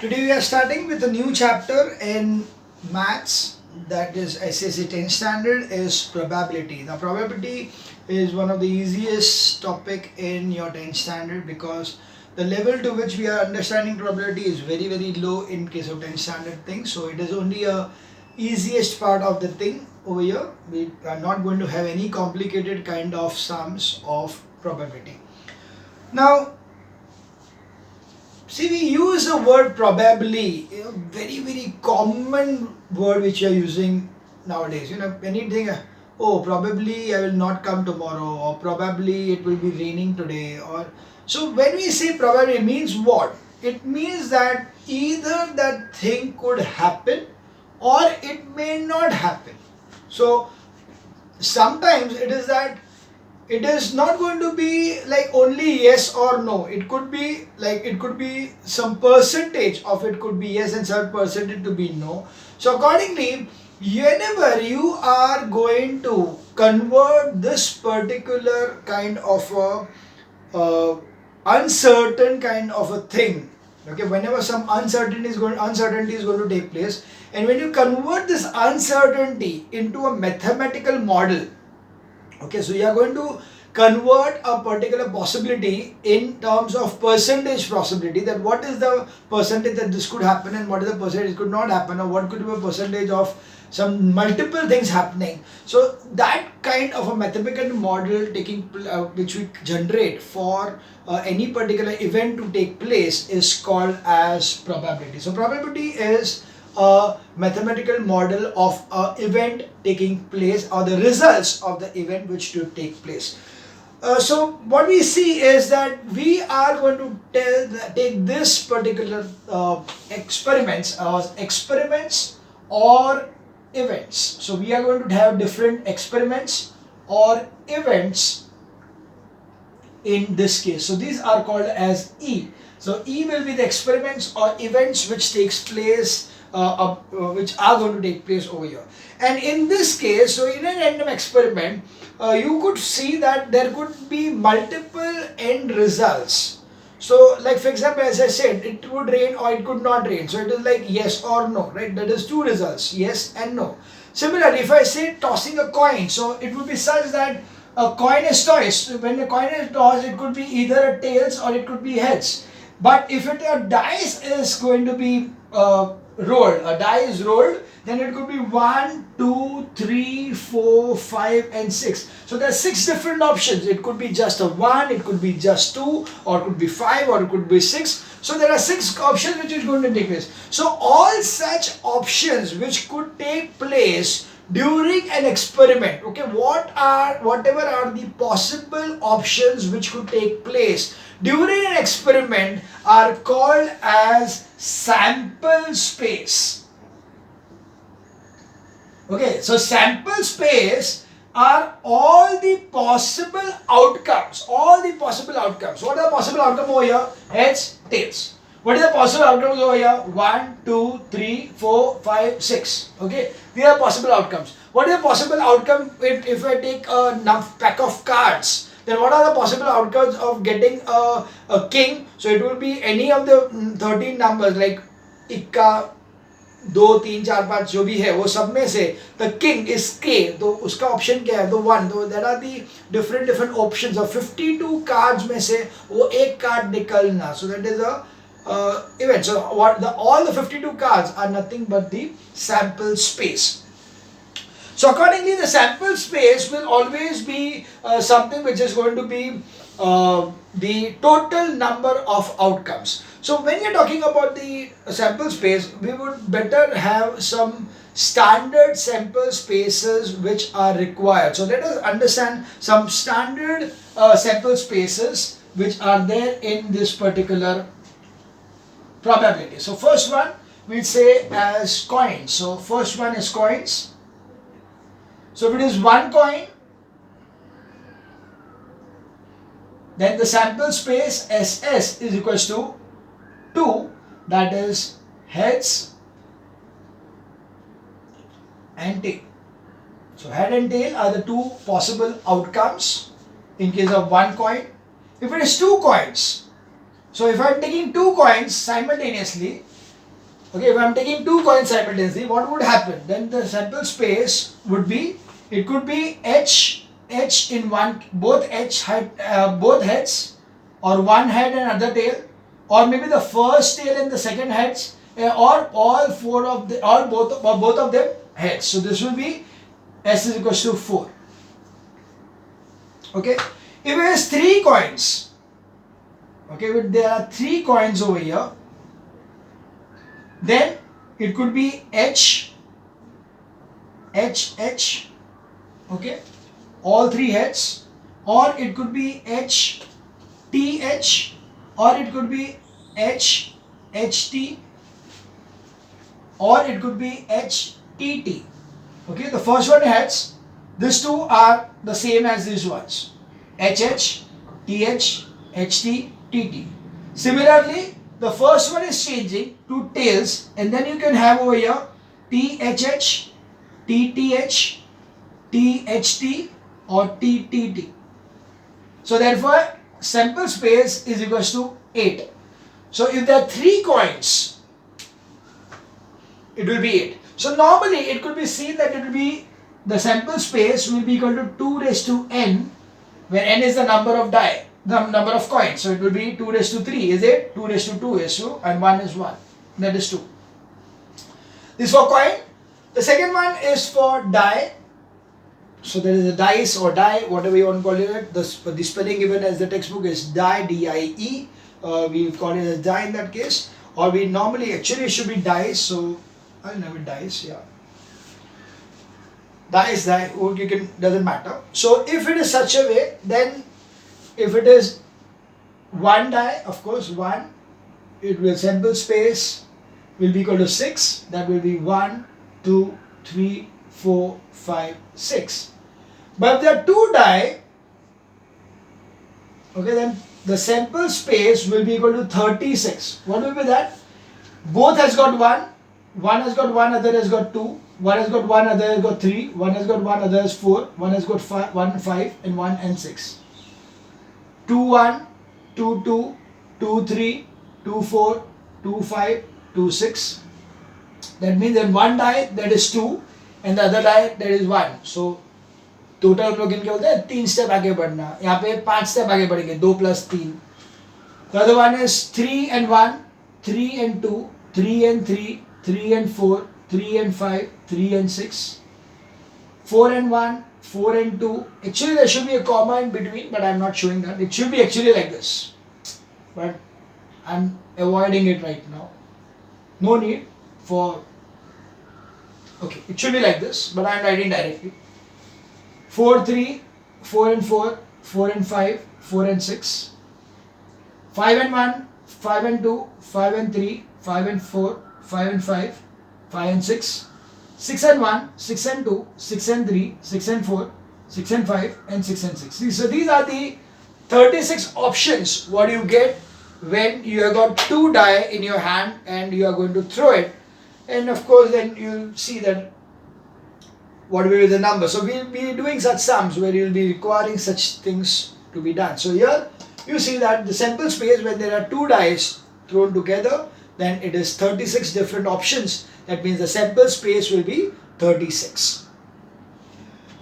Today we are starting with a new chapter in maths, that is SSC 10th standard, is probability. Now probability is one of the easiest topic in your 10th standard because the level to which we are understanding probability is very low in case of 10th standard thing. So it is only a easiest part of the thing over here. We are not going to have any complicated kind of sums of probability. Now see, we use the word probably, very common word which you are using nowadays. Anything, oh, probably I will not come tomorrow, or probably it will be raining today. Or so when we say probably, it means what? It means that either that thing could happen or it may not happen. So sometimes it is that it is not going to be like only yes or no. It could be like, it could be some percentage of it could be yes and some percentage to be no. So accordingly, whenever you are going to convert this particular kind of uncertain kind of a thing, okay, whenever some uncertainty is going to take place, and when you convert this uncertainty into a mathematical model, okay, so you are going to convert a particular possibility in terms of percentage possibility, that what is the percentage that this could happen and what is the percentage it could not happen, or what could be a percentage of some multiple things happening. So that kind of a mathematical model which we generate for any particular event to take place is called as probability. So probability is a mathematical model of an event taking place, or the results of the event which to take place. So what we see is that we are going to take this particular experiments or events. So we are going to have different experiments or events in this case. So these are called as E. So E will be the experiments or events which takes place, which are going to take place over here. And in this case, so in a random experiment, you could see that there could be multiple end results. So like for example, as I said, it would rain or it could not rain. So it is like yes or no, right? That is two results, yes and no. Similarly, if I say tossing a coin, so it would be such that a coin is tossed. When a coin is tossed, it could be either a tails or it could be heads. But if a dice is going to be rolled, a die is rolled, then it could be 1, 2, 3, 4, 5 and 6. So there are 6 different options. It could be just a 1, it could be just 2, or it could be 5, or it could be 6. So there are 6 options which is going to take place. So all such options which could take place during an experiment, okay, whatever are the possible options which could take place during an experiment are called as sample space. Okay, so sample space are all the possible outcomes. What are the possible outcomes over here? Heads, tails. What is the possible outcomes over here? 1, 2, 3, 4, 5, 6. Okay, these are possible outcomes. What is the possible outcome if I take a pack of cards? Then what are the possible outcomes of getting a king? So it will be any of the 13 numbers, like ikka, 2, 3, 4, 5 जो भी है वो सब में से the king is k, तो उसका option क्या है? The 1. तो there are the different options of 52 cards में से वो एक card निकलना. So that is a event. So all the 52 cards are nothing but the sample space. So accordingly, the sample space will always be something which is going to be the total number of outcomes. So when you're talking about the sample space, we would better have some standard sample spaces which are required. So let us understand some standard sample spaces which are there in this particular probability. So first one we'll say as coins. So first one is coins. So if it is one coin, then the sample space SS is equals to 2, that is heads and tail. So head and tail are the two possible outcomes in case of one coin. If it is two coins, so if I am taking two coins simultaneously, Okay, if I'm taking two coins simultaneously, what would happen? Then the sample space would be, it could be H in one, both both heads, or one head and other tail, or maybe the first tail and the second heads, or all four of the, or both of them heads. So this will be S is equals to 4. Okay, if it has three coins, okay, if there are three coins over here, then it could be H, okay, all three heads, or it could be H, T, H, or it could be H, T, or it could be H, T. Okay, the first one heads, these two are the same as these ones, H, T, T. Similarly, the first one is changing to tails, and then you can have over here T, T, or T. So therefore, sample space is equals to 8. So if there are three coins, it will be 8. So normally it could be seen that it will be, the sample space will be equal to 2 raised to n, where n is the number of die, the number of coins. So it will be 2 raised to 3, is it? 2 raised to 2 is 2, and 1 is 1. That is 2. This is for coin. The second one is for die. So there is a dice or die, whatever you want to call it. The spelling given as the textbook is die, D-I-E. We call it as die in that case. Or we normally, actually it should be dice. So I'll name it dice, yeah. Dice, die, or you can, doesn't matter. So if it is such a way, then if it is one die, of course, one, it will sample space will be equal to 6. That will be 1, 2, 3, 4, 5, 6. But if there are two die, okay, then the sample space will be equal to 36. What will be that? Both has got 1, one has got 1, other has got 2, one has got 1, other has got 3, one has got 1, other has 4, one has got 5, 1, 5, and 1 and 6. 2, 1, 2, 2, 2, 3, 2, 4, 2, 5, 2, 6. That means that one die, that is 2, and the other die, that is 1. So total लोग इनके बोलते हैं 3 step आगे बढ़ना, यहाँ पे 5 step आगे बढ़ेंगे, 2 + 3. The other one is 3 and 1, 3 and 2, 3 and 3, 3 and 4, 3 and 5, 3 and 6, 4 and 1, 4 and 2. Actually there should be a comma in between, but I'm not showing that. It should be actually like this, but I'm avoiding it right now. No need for, okay, it should be like this, but I'm writing directly. 4, 3, 4 and 4, 4 and 5, 4 and 6, 5 and 1, 5 and 2, 5 and 3, 5 and 4, 5 and 5, 5 and 6, 6 and 1, 6 and 2, 6 and 3, 6 and 4, 6 and 5, and 6 and 6. So these are the 36 options what you get when you have got two die in your hand and you are going to throw it. And of course then you'll see that what will be the number. So we'll be doing such sums where you'll be requiring such things to be done. So here you see that the sample space, when there are two dice thrown together, then it is 36 different options. That means the sample space will be 36.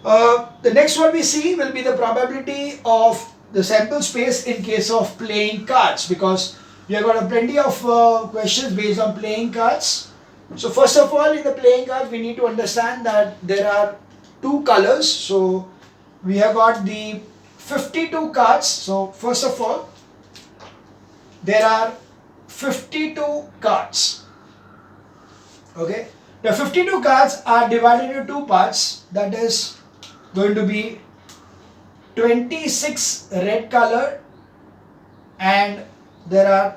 The next one we see will be the probability of the sample space in case of playing cards, because we have got plenty of questions based on playing cards. So first of all, in the playing cards, we need to understand that there are two colors. So we have got the 52 cards. So first of all, there are 52 cards. Okay, the 52 cards are divided into two parts. That is going to be 26 red color, and there are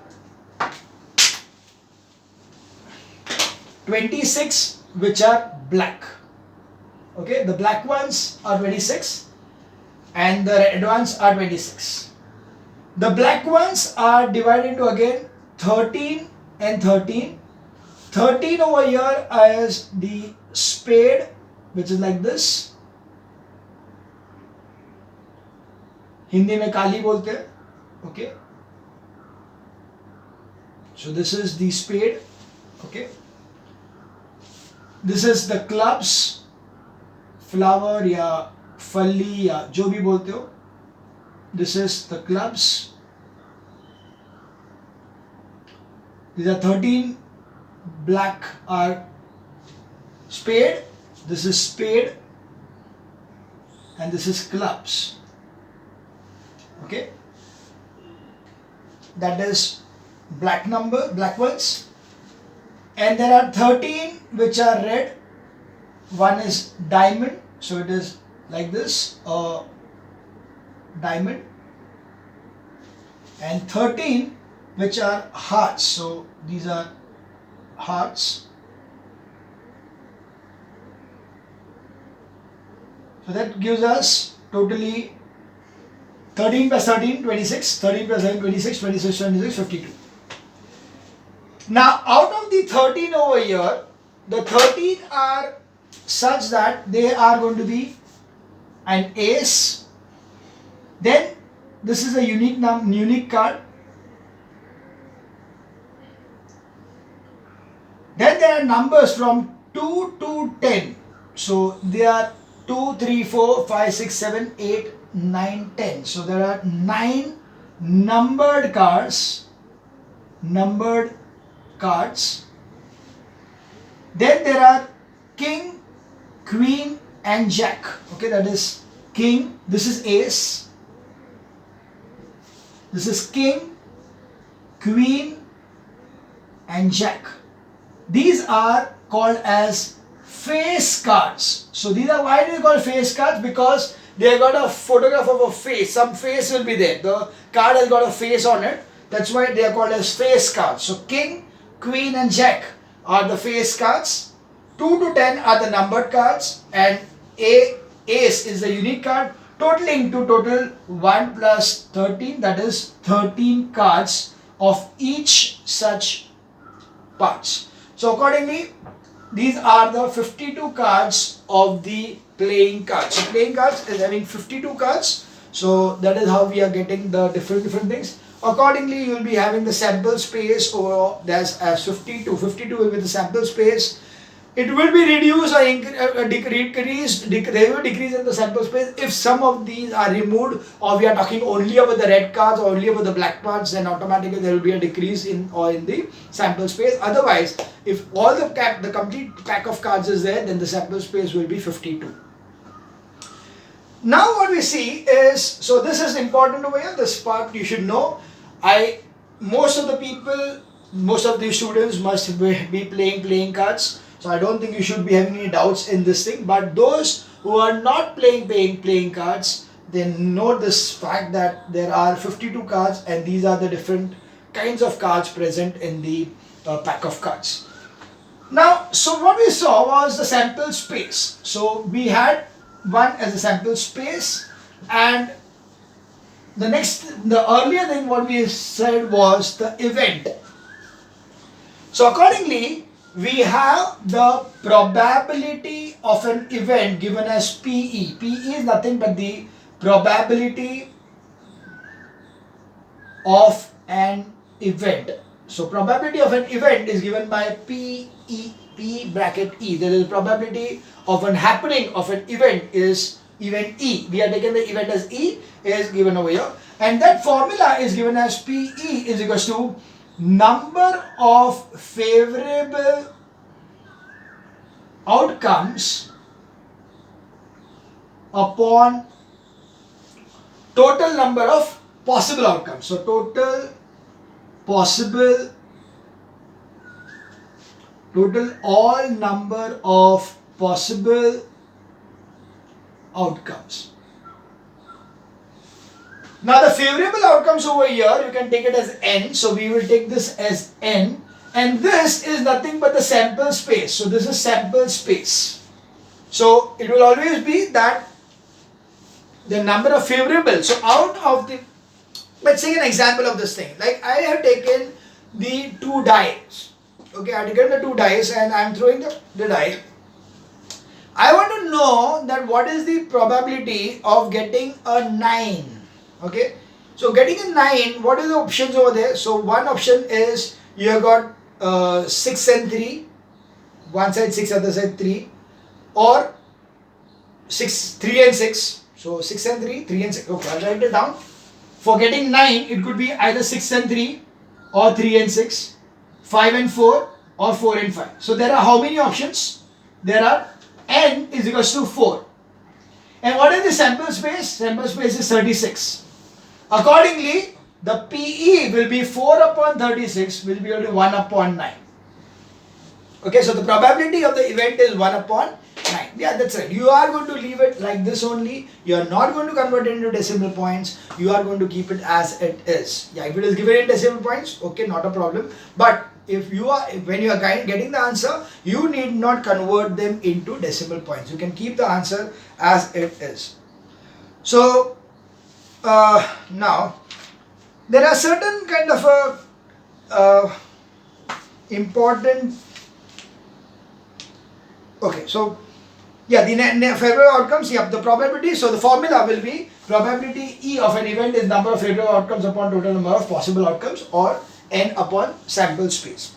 26 which are black. Okay, the black ones are 26 and the red ones are 26. The black ones are divided into again 13 and 13. 13 over here is the spade, which is like this. Hindi में काली बोलते हैं. Okay. So this is the spade. Okay. This is the clubs, flower या फली या जो भी बोलते हो. This is the clubs. These are 13 black are spade. This is spade and this is clubs. Okay, that is black number, black ones. And there are 13 which are red. One is diamond, so it is like this, diamond. And 13 which are hearts, so these are hearts. So that gives us totally 13 plus 13, 26, 13 plus 7, 26, 26, 26, 52. Now out of the 13 over here, the 13 are such that they are going to be an ace. Then this is a unique card. Then there are numbers from 2 to 10. So they are 2, 3, 4, 5, 6, 7, 8, 9, 10. So there are 9 numbered cards. Then there are king, queen and jack. Okay, that is king. This is ace. This is king, queen and jack. These are called as face cards. So these are, why do they call face cards? Because they have got a photograph of a face. Some face will be there. The card has got a face on it. That's why they are called as face cards. So king, queen and jack are the face cards. 2 to 10 are the numbered cards. And ace is the unique card. Totaling to total 1 plus 13. That is 13 cards of each such parts. So accordingly, these are the 52 cards of the playing cards. So playing cards is having 52 cards. So that is how we are getting the different things. Accordingly, you will be having the sample space over as 52. 52 will be the sample space. It will be reduced or decreased. There will decrease in the sample space if some of these are removed, or we are talking only about the red cards or only about the black cards. Then automatically there will be a decrease in the sample space. Otherwise, if all the complete pack of cards is there, then the sample space will be 52. Now what we see is, so this is important over here. This part you should know. Most of the students must be playing cards. So I don't think you should be having any doubts in this thing. But those who are not playing cards, then note this fact that there are 52 cards and these are the different kinds of cards present in the pack of cards. Now, so what we saw was the sample space. So we had one as a sample space, and the earlier thing what we said was the event. So accordingly, we have the probability of an event given as PE. PE is nothing but the probability of an event. So probability of an event is given by PE, P bracket E. There is probability of an happening of an event is event E. We are taking the event as E is given over here. And that formula is given as PE is equals to number of favorable outcomes upon total number of possible outcomes. So total all number of possible outcomes. Now the favorable outcomes over here, you can take it as n. So we will take this as n. And this is nothing but the sample space. So this is sample space. So it will always be that the number of favorable. So out of the, let's take an example of this thing. Like I have taken the 2 dice. Okay, I have taken the 2 dice and I am throwing the die. I want to know that what is the probability of getting a 9. Okay, so getting a 9, what are the options over there? So one option is you have got 6 and 3. one side 6, other side 3, or 6, 3 and 6. So 6 and 3, 3 and 6. Okay, I'll write it down. For getting 9, it could be either 6 and 3 or 3 and 6, 5 and 4 or 4 and 5. So there are how many options? There are n is equals to 4. And what is the sample space? Sample space is 36. Accordingly, the PE will be 4 upon 36 will be equal to 1 upon 9. Okay, so the probability of the event is 1 upon 9. Yeah, that's right. You are going to leave it like this only. You are not going to convert it into decimal points. You are going to keep it as it is. Yeah, if it is given in decimal points, okay, not a problem. But if you are, when you are getting the answer, you need not convert them into decimal points. You can keep the answer as it is. So now there are certain kind of important. Okay, so yeah, the favorable outcomes. Yeah, the probability. So the formula will be probability E of an event is number of favorable outcomes upon total number of possible outcomes, or n upon sample space.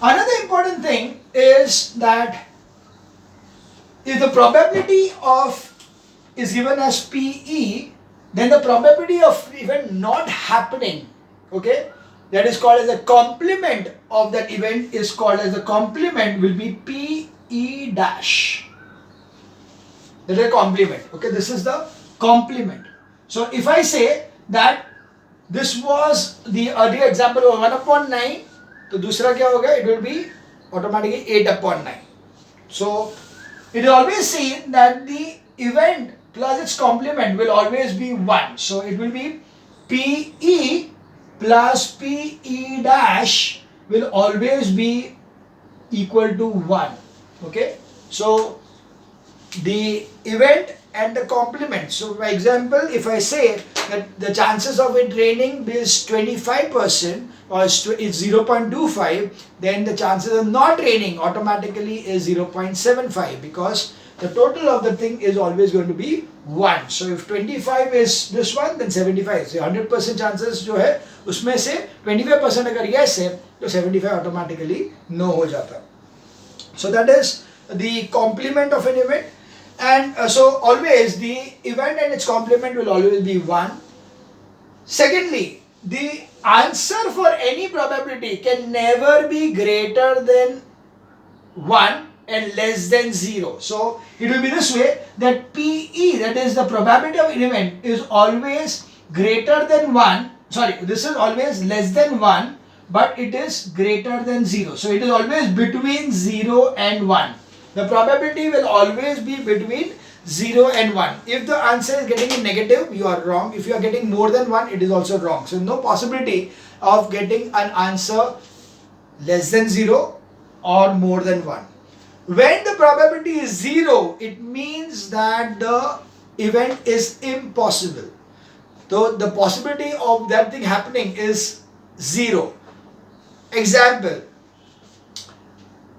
Another important thing is that if the probability of is given as PE, then the probability of event not happening, okay, that is called as a complement of that event is called as a complement will be PE dash. That is a complement. Okay, this is the complement. So if I say that this was the earlier example of 1 upon 9, तो दूसरा क्या होगा? It will be automatically 8 upon 9. So it is always seen that the event plus its complement will always be 1. So it will be PE plus PE dash will always be equal to 1. Okay, so the event and the complement. So for example, if I say that the chances of it raining is 25% or it's 0.25, then the chances of not raining automatically is 0.75, because the total of the thing is always going to be 1. So if 25 is this one, then 75. So 100% chances जो है उसमें से 25% अगर yes है तो 75 automatically no हो जाता. So that is the complement of an event. And so always the event and its complement will always be 1. Secondly, the answer for any probability can never be greater than 1 and less than 0. So it will be this way, that PE, that is the probability of an event, is always greater than 1. Sorry, this is always less than 1, but it is greater than 0. So it is always between 0 and 1. The probability will always be between 0 and 1. If the answer is getting a negative, you are wrong. If you are getting more than 1, it is also wrong. So no possibility of getting an answer less than 0 or more than 1. When the probability is 0, it means that the event is impossible. So the possibility of that thing happening is 0. Example,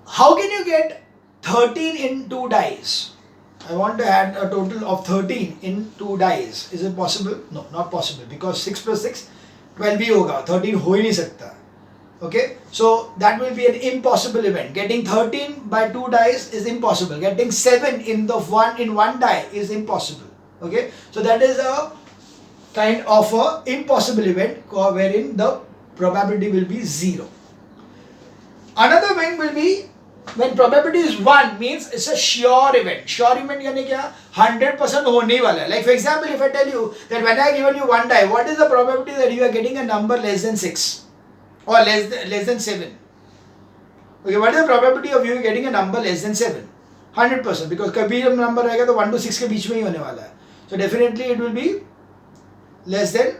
how can you get 13 in 2 dice? I want to add a total of 13 in 2 dice. Is it possible? No, not possible, because 6 plus 6, 12 ही होगा, 13 हो ही नहीं सकता. Okay, so that will be an impossible event. Getting 13 by 2 dice is impossible. Getting 7 in one die is impossible. Okay, so that is a kind of a impossible event wherein the probability will be 0. Another one will be when probability is 1, means it's a sure event. Sure event यानी क्या? 100% होने वाला है. Like for example, if I tell you that when I given you one die, what is the probability that you are getting a number less than 6 or less than 7? Okay, what is the probability of you getting a number less than 7? 100%, because कभी जब number रहेगा तो 1 to 6 के बीच में ही होने वाला है. So definitely it will be less than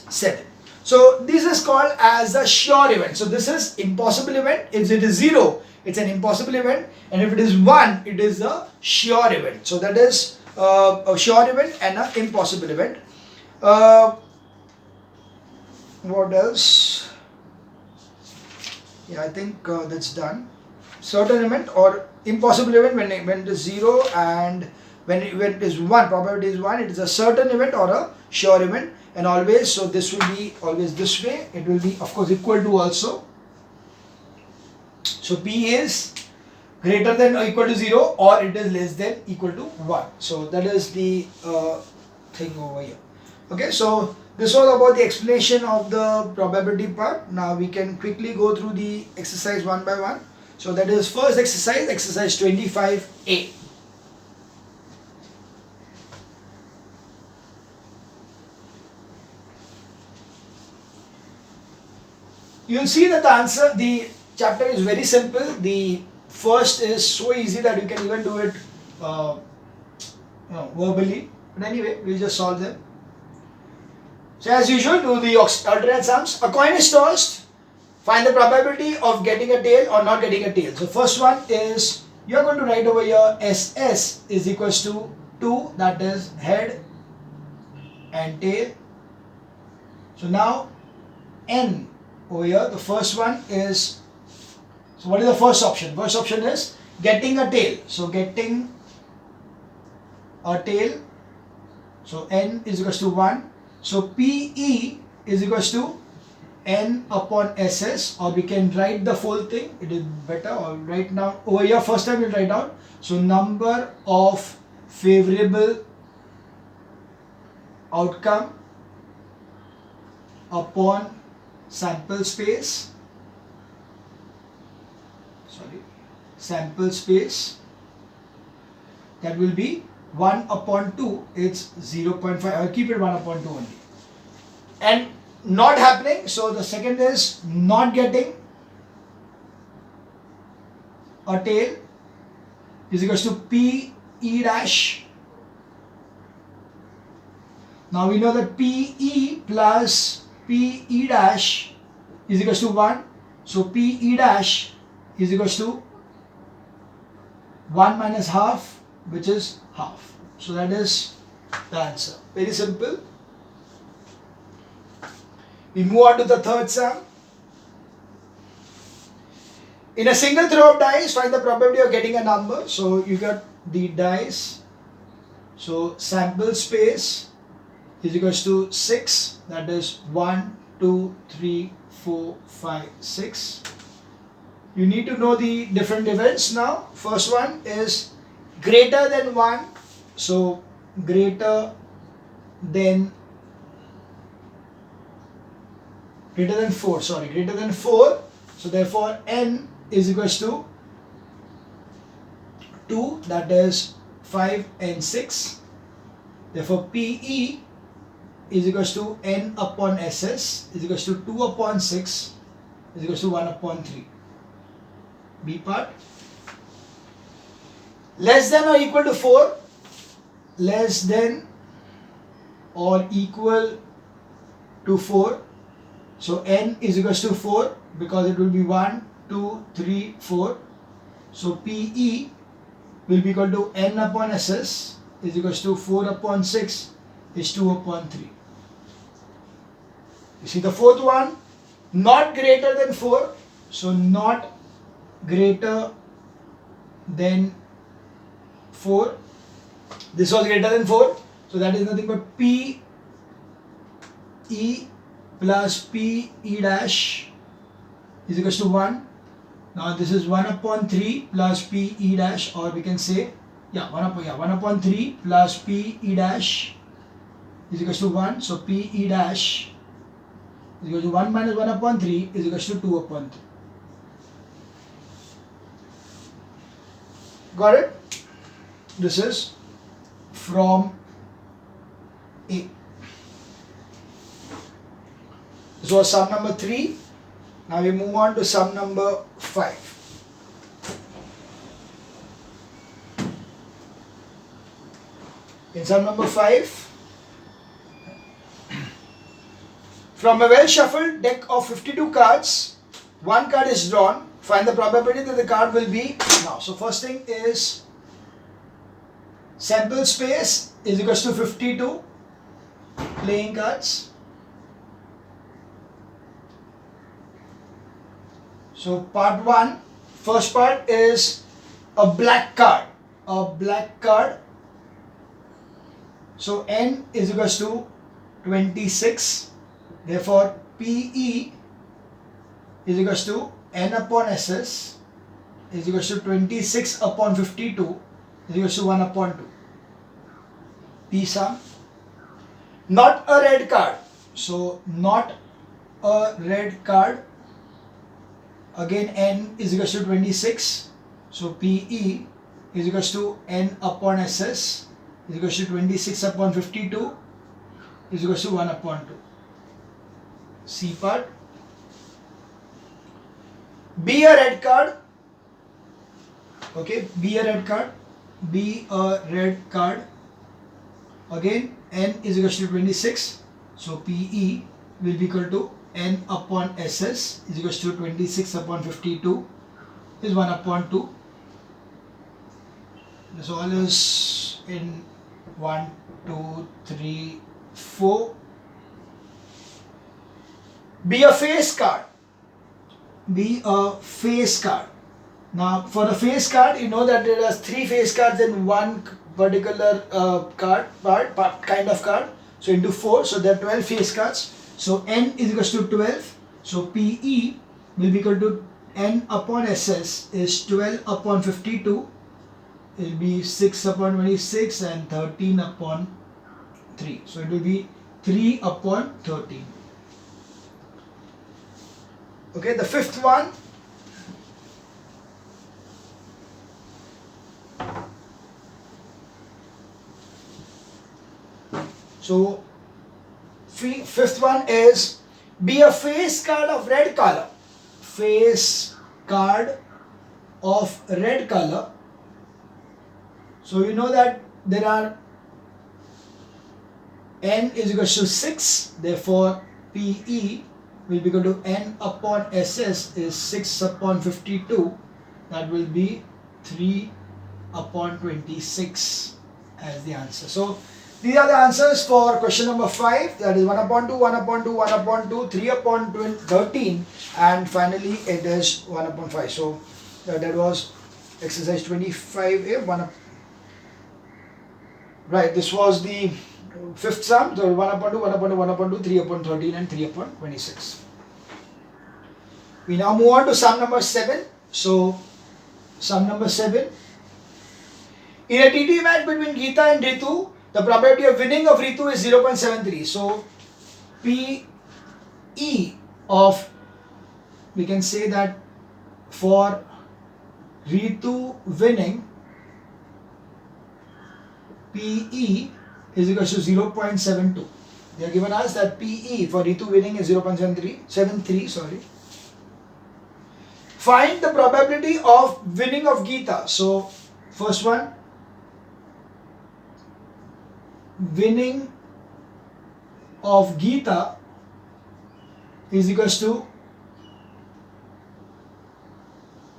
7. So this is called as a sure event. So this is impossible event. If it is 0, it's an impossible event, and if it is 1, it is a sure event. So that is a sure event and an impossible event. What else? Yeah, I think that's done. Certain event or impossible event when it is 0, and when it is 1, probability is 1, it is a certain event or a sure event. And always, so this will be always this way. It will be of course equal to also. So P is greater than or equal to 0 or it is less than equal to 1. So that is the thing over here. Okay, so this was about the explanation of the probability part. Now we can quickly go through the exercise one by one. So that is first exercise, exercise 25A. You'll see that the answer, the chapter is very simple. The first is so easy that you can even do it verbally. But anyway, we'll just solve them. So as usual, do the alternate sums. A coin is tossed. Find the probability of getting a tail or not getting a tail. So first one is, you're going to write over here SS is equals to 2, that is head and tail. So now N over here, the first one is, so what is the first option? First option is getting a tail. So getting a tail, so N is equals to 1. So PE is equals to N upon SS, or we can write the full thing, it is better. Or right now, over here first time we'll write down, so number of favorable outcome upon sample space, that will be 1 upon 2, it's 0.5. I'll keep it 1 upon 2 only. And not happening, so the second is not getting a tail is equals to PE dash. Now we know that PE plus PE dash is equals to 1. So PE dash is equals to 1 minus half, which is half. So that is the answer. Very simple. We move on to the third sum. In a single throw of dice, find the probability of getting a number. So you got the dice. So sample space is equals to 6. That is 1, 2, 3, 4, 5, 6. You need to know the different events now. First one is greater than 1. So greater than 4, greater than 4. So therefore N is equals to 2, that is 5 and 6. Therefore PE is equals to N upon SS is equals to 2 upon 6 is equals to 1 upon 3. B part. Less than or equal to 4, less than or equal to 4. So N is equals to 4 because it will be 1, 2, 3, 4. So PE will be equal to N upon SS is equals to 4 upon 6 is 2 upon 3. You see the fourth one, not greater than 4. So not greater than 4. This was greater than 4. So that is nothing but PE plus PE dash is equals to 1. Now this is 1 upon 3 plus PE dash, or we can say 1 upon 3 plus PE dash is equals to 1. So PE dash is equal to 1 minus 1 upon 3 is equals to 2 upon 3. Got it? This is from A. This was sum number 3. Now we move on to sum number 5. In sum number 5, from a well shuffled deck of 52 cards, one card is drawn. Find the probability that the card will be now. So first thing is sample space is equals to 52 playing cards. So part 1, first part is a black card. So N is equals to 26. Therefore PE is equals to N upon SS is equals to 26 upon 52 is equals to 1 upon 2. P sum. Not a red card. So not a red card. Again n is equals to 26. So PE is equals to n upon SS is equals to 26 upon 52 is equals to 1 upon 2. C part. Be a red card. Okay, be a red card. Be a red card. Again, n is equals to 26. So PE will be equal to n upon SS is equals to 26 upon 52 is 1 upon 2. This all is in 1, 2, 3, 4. Be a face card. Be a face card. Now, for a face card, you know that there are 3 face cards in one particular kind of card. So into 4, so there are 12 face cards. So n is equals to 12. So PE will be equal to n upon SS is 12 upon 52. It will be 6 upon 26 and 13 upon 3. So it will be 3 upon 13. Okay, the fifth one. So fifth one is be a face card of red color. Face card of red color. So you know that there are n is equal to 6. Therefore PE will be equal to n upon SS is 6 upon 52. That will be 3 upon 26 as the answer. So these are the answers for question number 5. That is 1 upon 2, 1 upon 2, 1 upon 2, 3 upon 13, and finally it is 1 upon 5. So that was exercise 25A. Right, this was the fifth sum. So 1 upon 2, 1 upon 2, 1 upon 2, 3 upon 13, and 3 upon 26. We now move on to sum number 7. So sum number 7. In a TT match between Geeta and Ritu, the probability of winning of Ritu is 0.73. So PE of, we can say that for Ritu winning, PE is equal to 0.72. They are given us that PE for Ritu winning is 0.73. Sorry. Find the probability of winning of Geeta. So first one, winning of Geeta is equals to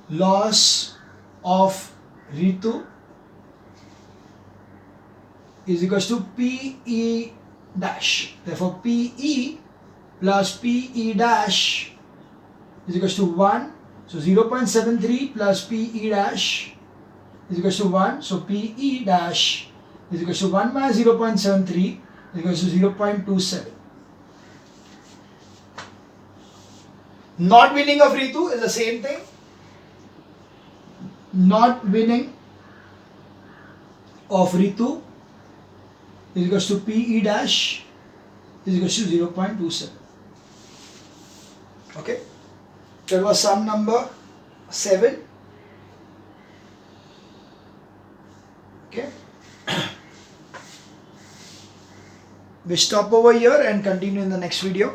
loss of Ritu is equals to PE dash. Therefore PE plus PE dash is equals to 1. So 0.73 plus PE dash is equals to 1. So PE dash is equals to 1 minus 0.73 is equals to 0.27. Not winning of Ritu is the same thing. Not winning of Ritu is equals to PE dash is equals to 0.27. Okay. That was sum number 7. Okay. We stop over here and continue in the next video.